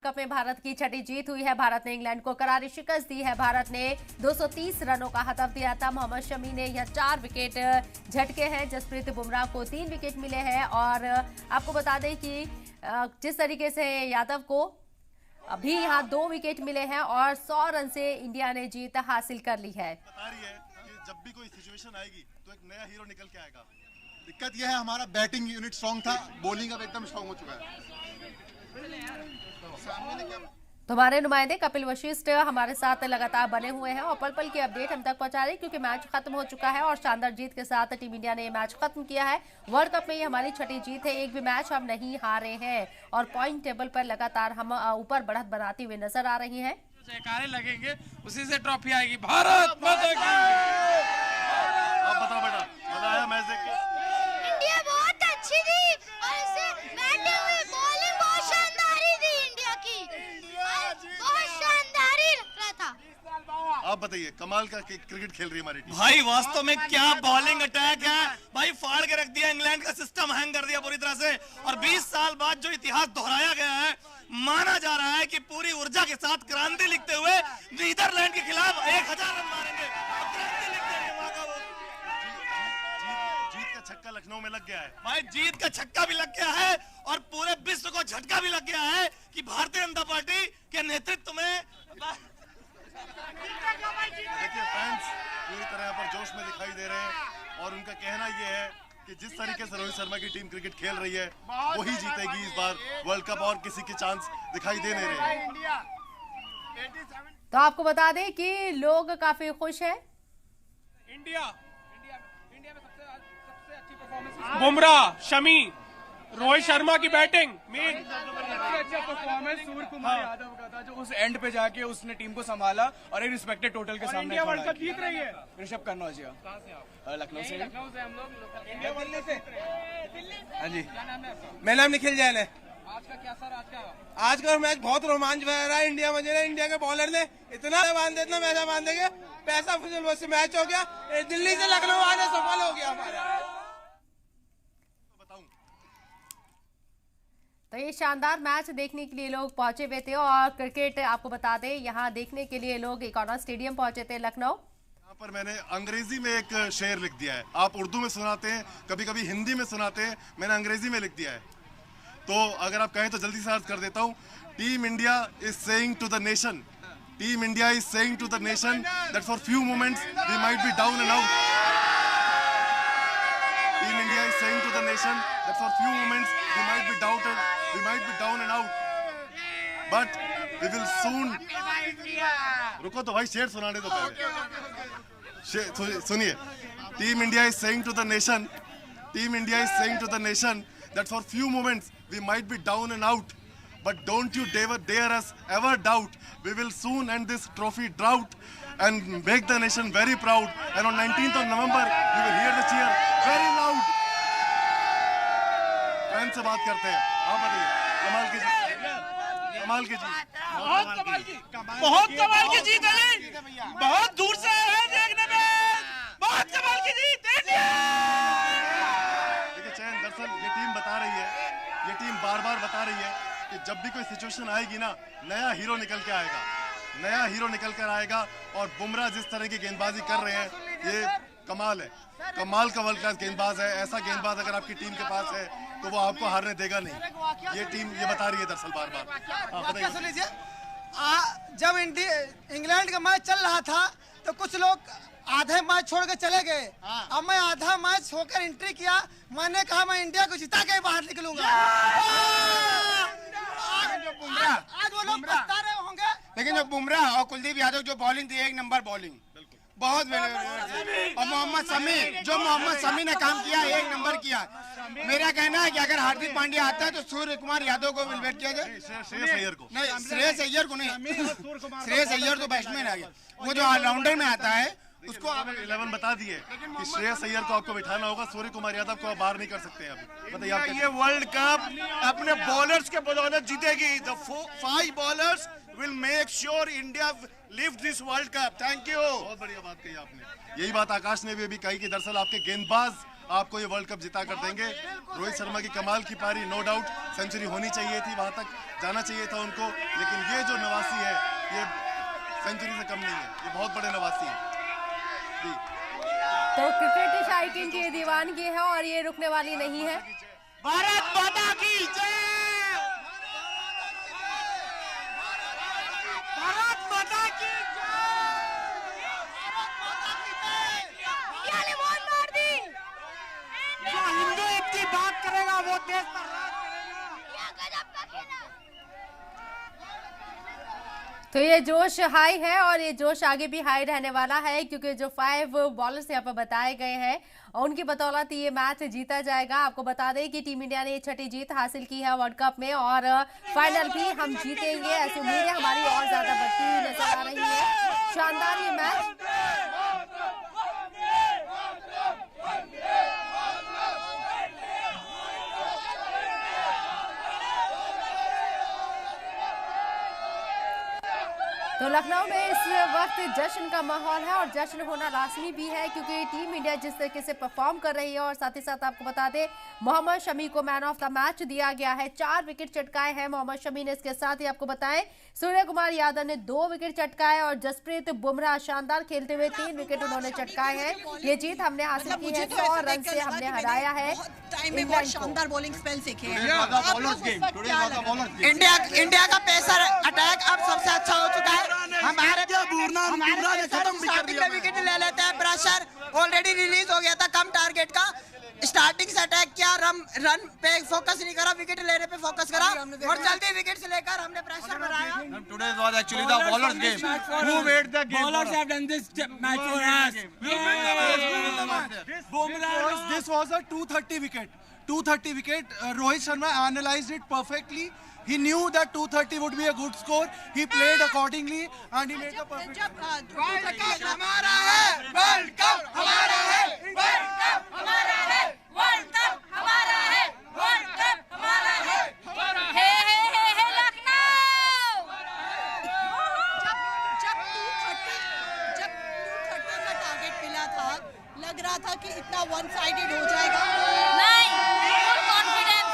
Cup में भारत की छठी जीत हुई है। भारत ने इंग्लैंड को करारी शिकस्त दी है। भारत ने 230 रनों का हदफ दिया था। मोहम्मद शमी ने यह 4 विकेट झटके हैं। जसप्रीत बुमराह को 3 विकेट मिले हैं। और आपको बता दें कि जिस तरीके से यादव को अभी यहाँ 2 विकेट मिले हैं और 100 रन से इंडिया ने जीत हासिल कर ली है। बता रही है कि जब भी कोई सिचुएशन आएगी तो एक नया हीरो निकल के आएगा। दिक्कत यह है हमारा बैटिंग यूनिट स्ट्रांग था, बॉलिंग अब एकदम स्ट्रांग हो चुका है। तो हमारे नुमाइंदे कपिल वशिष्ठ हमारे साथ लगातार बने हुए हैं और पल पल की अपडेट हम तक पहुंचा रहे हैं, क्योंकि मैच खत्म हो चुका है और शानदार जीत के साथ टीम इंडिया ने मैच खत्म किया है। वर्ल्ड कप में ये हमारी छठी जीत है। एक भी मैच हम नहीं हारे हैं और पॉइंट टेबल पर लगातार हम ऊपर बढ़त बनाती हुए नजर आ रही हैं। जयकारे लगेंगे, उसी से ट्रॉफी आएगी। भारत माता की। आप बताओ बेटा, मजा आया मैच देख के? इंडिया बहुत अच्छी थी और इससे बैटिंग में बॉलिंग बहुत शानदार थी इंडिया की, बहुत शानदार ही लग रहा था। आप बताइए, कमाल का क्रिकेट खेल रही है हमारी टीम। भाई वास्तव में क्या बॉलिंग अटैक है भाई, फाड़ के रख दिया। इंग्लैंड का सिस्टम हैंग कर दिया पूरी तरह से। और 20 साल बाद जो इतिहास दोहराया गया है, माना जा रहा है कि पूरी ऊर्जा के साथ क्रांति लिखते हुए नीदरलैंड के खिलाफ 1000 रन मारेंगे। क्रांति लिख देंगे वहां का वो। जीत का छक्का लखनऊ में लग गया है भाई, जीत का छक्का भी लग गया है और पूरे विश्व को झटका भी लग गया है कि भारतीय जनता पार्टी के नेतृत्व में। देखिए, फैंस पूरी तरह पर जोश में दिखाई दे रहे हैं और उनका कहना यह है कि जिस तरीके से रोहित शर्मा की टीम क्रिकेट खेल रही है वही जीतेगी इस बार वर्ल्ड कप, और किसी के चांस दिखाई दे नहीं रहे। तो आपको बता दें कि लोग काफी खुश हैं। इंडिया में सबसे अच्छी परफॉर्मेंस बुमराह, शमी, रोहित शर्मा की बैटिंग मेन। सबसे अच्छा परफॉर्मेंस सूर्य कुमार यादव का था, जो उस एंड पे जाके उसने टीम को संभाला और एक रिस्पेक्टेड टोटल के सामने इंडिया वर्ल्ड कप जीत रही है। ऋषभ कन्नौजिया लखनऊ से हम लोग इंडिया वर्ल्ड से। हाँ जी, क्या नाम है आपका? मेरा नाम निखिल जैन है। आज का क्या सर, आज का मैच बहुत रोमांच भरा रहा है। इंडिया में इंडिया के बॉलर ने इतना मैच बांध देंगे, पैसा फुल से मैच हो गया। दिल्ली से लखनऊ आने सफल हो गया हमारा। तो ये शानदार मैच देखने के लिए लोग पहुंचे हुए थे और क्रिकेट आपको बता दें यहाँ देखने के लिए लोग इकोना स्टेडियम पहुंचे थे लखनऊ। यहाँ पर मैंने अंग्रेजी में एक शेर लिख दिया है। आप उर्दू में सुनाते हैं, कभी कभी हिंदी में सुनाते हैं, मैंने अंग्रेजी में लिख दिया है। तो अगर आप कहें तो जल्दी से अर्ज कर देता हूँ। Team India is saying to the nation, team India is saying to the nation that for few moments we might be down and out. Team India is saying to the nation that for few moments we might be down and out, but we will soon. रुको तो भाई, शेर सुनाने दो पहले। सुनिए, team India is saying to the nation, team India is saying to the nation that for few moments we might be down and out, but don't you dare us ever doubt. We will soon end this trophy drought and make the nation very proud, and on 19th of November you will hear the cheer very loud. Fan से बात करते हैं। आप बताइए, कमाल की जीत, कमाल की जीत, बहुत कमाल की जीत है। बहुत दूर से आए हैं देखने में, बहुत कमाल की जीत इंडिया। दरअसल ये टीम बता रही है, ये टीम बार बार बता रही है कि जब भी कोई सिचुएशन आएगी ना, नया हीरो निकल के आएगा, नया हीरो निकल कर आएगा। और बुमराह जिस तरह की गेंदबाजी कर रहे हैं, ये कमाल है, कमाल का वर्ल्ड क्लास गेंदबाज है। ऐसा गेंदबाज अगर आपकी टीम के पास है तो वो आपको हारने देगा नहीं। ये टीम ये बता रही है दरअसल बार बार। सुन लीजिए, जब इंग्लैंड का मैच चल रहा था तो कुछ लोग आधे मैच छोड़ के चले गए। अब मैं आधा मैच होकर एंट्री किया, मैंने कहा मैं इंडिया को जिता के बाहर निकलूंगा। आज वो लोग पछता रहे होंगे, लेकिन जो बुमराह और कुलदीप यादव जो बॉलिंग थी, 1 नंबर बॉलिंग, बहुत और मोहम्मद शमी ने काम किया, 1 नंबर किया। मेरा कहना है कि अगर हार्दिक पांड्या आता है तो सूर्य कुमार यादव को वेट किया जाए। श्रेयस अय्यर को नहीं, श्रेयस अय्यर को नहीं, श्रेयस अय्यर तो बैट्समैन आ गया, वो जो ऑलराउंडर में आता है उसको। आप 11 बता दिए कि श्रेयस अय्यर को आपको बिठाना होगा, सूर्य कुमार यादव को आप बाहर नहीं कर सकते हैं अभी। बताइए आप। ये वर्ल्ड कप अपने बॉलर्स के बदौलत जीतेगी। The 5 bowlers will make sure India lift this World Cup. Thank you. बहुत बढ़िया बात कही आपने। यही बात आकाश ने भी अभी कही कि दरअसल आपके गेंदबाज आपको ये वर्ल्ड कप जिता कर देंगे। रोहित शर्मा की कमाल की पारी, नो डाउट सेंचुरी होनी चाहिए थी, वहां तक जाना चाहिए था उनको, लेकिन ये जो नवासी है ये सेंचुरी से कम नहीं है, ये बहुत बड़े नवासी है। तो क्रिकेट शायकीन की दीवानगी है और ये रुकने वाली नहीं है। भारत माता की जय, भारत माता की जो हिंदुत्व की बात करेगा वो देश पर राज करेगा। तो ये जोश हाई है और ये जोश आगे भी हाई रहने वाला है, क्योंकि जो 5 बॉलर्स यहाँ पर बताए गए हैं उनकी बदौलत ये मैच जीता जाएगा। आपको बता दें कि टीम इंडिया ने 6ठी जीत हासिल की है वर्ल्ड कप में और फाइनल भी हम जीतेंगे, ऐसी उम्मीदें हमारी और ज्यादा बढ़ती नजर आ रही है। शानदार ये मैच। तो लखनऊ में इस वक्त जश्न का माहौल है और जश्न होना लाजमी भी है, क्योंकि टीम इंडिया जिस तरीके से परफॉर्म कर रही है। और साथ ही साथ आपको बता दें मोहम्मद शमी को मैन ऑफ द मैच दिया गया है, 4 विकेट चटकाए हैं मोहम्मद शमी ने। इसके साथ ही आपको बताएं सूर्य कुमार यादव ने 2 विकेट चटकाए और जसप्रीत बुमराह शानदार खेलते हुए 3 विकेट उन्होंने चटकाए हैं। ये जीत हमने हासिल की है, 100 रन से हमने हराया है इंग्लैंड को। शानदार बॉलिंग स्पेल सीखे हैं। इंडिया का पेसर अटैक अब सबसे अच्छा हो चुका है। हमारे विकेट ले लेते हैं, प्रेशर ऑलरेडी रिलीज हो गया था कम टारगेट का। स्टार्टिंग से अटैक किया, रन पे फोकस नहीं करा, विकेट लेने पे फोकस करा और जल्दी विकेट से लेकर हमने प्रेशर बनाया। Today was actually the bowlers game. Who made the game? Bowlers have done this match for us. This was a 230 wicket. 230 wicket. Rohit Sharma analyzed it perfectly. He knew that 230 would be a good score. He played accordingly and he made the perfect. World cup हमारा है, world cup हमारा है, world cup हमारा है, world cup हमारा है, world cup हमारा है। हे लखनऊ। जब 230 का टारगेट मिला था, लग रहा था कि इतना वन साइडेड हो जाएगा। नहीं, फुल कॉन्फिडेंस।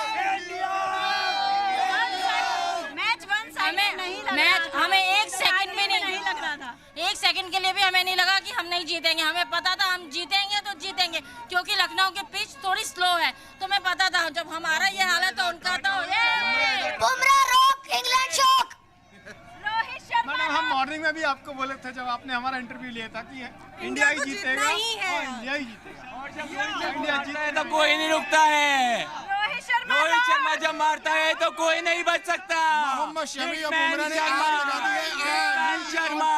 मैच हमें 1 सेकंड में नहीं लग रहा था, 1 सेकंड के लिए भी हमें नहीं लगा कि हम नहीं जीतेंगे। हमें पता था हम जीतेंगे तो जीतेंगे, क्योंकि लखनऊ की पिच थोड़ी स्लो है, तो मैं पता था जब हमारा ये हाल है तो उनका तो Bumrah rock, England shock. Rohit Sharma madam हम मॉर्निंग में भी आपको बोले थे जब आपने हमारा इंटरव्यू लिया था कि इंडिया ही जीतेगा और इंडिया ही जीतेगा। और जब इंडिया जीता है तो कोई नहीं रुकता है। रोहित शर्मा जब मारता है तो कोई नहीं बच सकता। मोहम्मद शमी और बुमराह ने आग लगा दी है। Sharma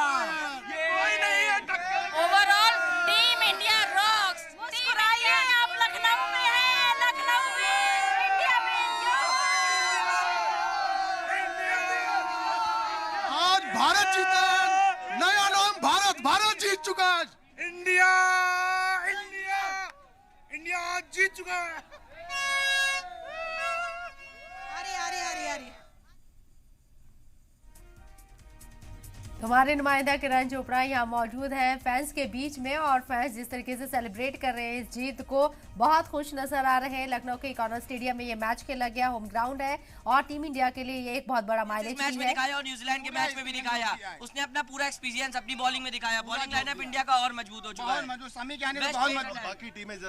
overall team India rocks. मुस्कुराइए, आप लखनऊ में हैं, लखनऊ में, इंडिया में। आज भारत जीता है, नया नाम भारत, भारत जीत चुका है। इंडिया इंडिया इंडिया आज जीत चुका है। अरे हमारे नुमाइंदा किरण चोपड़ा यहाँ मौजूद हैं फैंस के बीच में, और फैंस जिस तरीके से सेलिब्रेट कर रहे हैं इस जीत को, बहुत खुश नजर आ रहे हैं। लखनऊ के इकॉनॉमिक स्टेडियम में ये मैच खेला गया, होम ग्राउंड है और टीम इंडिया के लिए ये एक बहुत बड़ा माइलेज मैच में है। दिखाया और न्यूजीलैंड के मैच में भी दिखाया। उसने अपना पूरा एक्सपीरियंस अपनी बॉलिंग में दिखाया। बॉलिंग लाइनअप इंडिया का और मजबूत हो चुका है। बहुत मजबूत, शमी के आने से बहुत मजबूत। बाकी टीमें